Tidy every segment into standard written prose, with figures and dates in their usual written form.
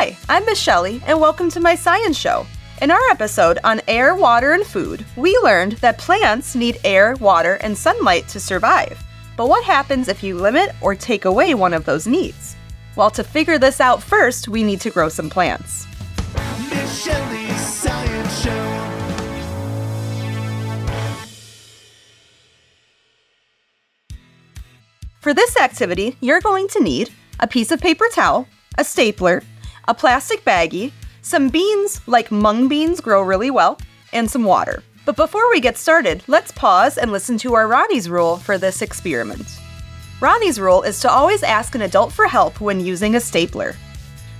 Hi, I'm Miss Shelley, and welcome to my science show. In our episode on air, water, and food, we learned that plants need air, water, and sunlight to survive. But what happens if you limit or take away one of those needs? Well, to figure this out first, we need to grow some plants. Miss Shelley's Science Show. For this activity, you're going to need a piece of paper towel, a stapler, a plastic baggie, some beans like mung beans grow really well, and some water. But before we get started, let's pause and listen to our Ronnie's rule for this experiment. Ronnie's rule is to always ask an adult for help when using a stapler.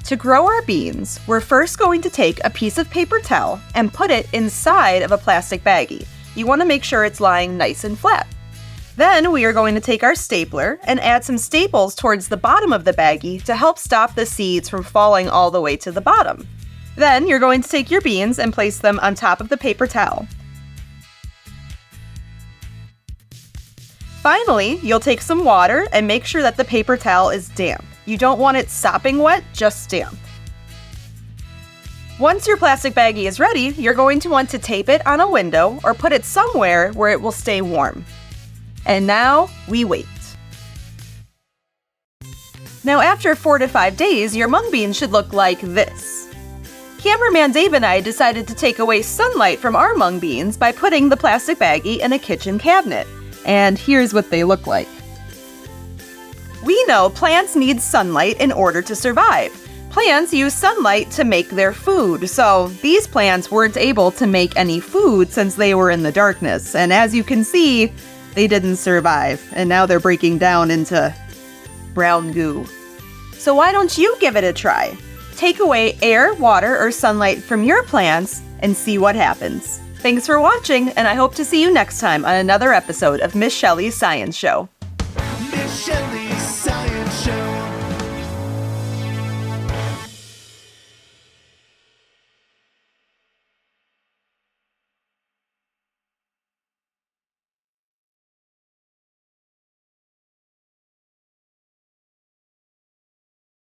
To grow our beans, we're first going to take a piece of paper towel and put it inside of a plastic baggie. You want to make sure it's lying nice and flat. Then we are going to take our stapler and add some staples towards the bottom of the baggie to help stop the seeds from falling all the way to the bottom. Then you're going to take your beans and place them on top of the paper towel. Finally, you'll take some water and make sure that the paper towel is damp. You don't want it sopping wet, just damp. Once your plastic baggie is ready, you're going to want to tape it on a window or put it somewhere where it will stay warm. And now, we wait. Now after 4 to 5 days, your mung beans should look like this. Cameraman Dave and I decided to take away sunlight from our mung beans by putting the plastic baggie in a kitchen cabinet. And here's what they look like. We know plants need sunlight in order to survive. Plants use sunlight to make their food, so these plants weren't able to make any food since they were in the darkness. And as you can see, they didn't survive, and now they're breaking down into brown goo. So why don't you give it a try? Take away air, water, or sunlight from your plants and see what happens. Thanks for watching, and I hope to see you next time on another episode of Miss Shelley's Science Show. Miss Shelley.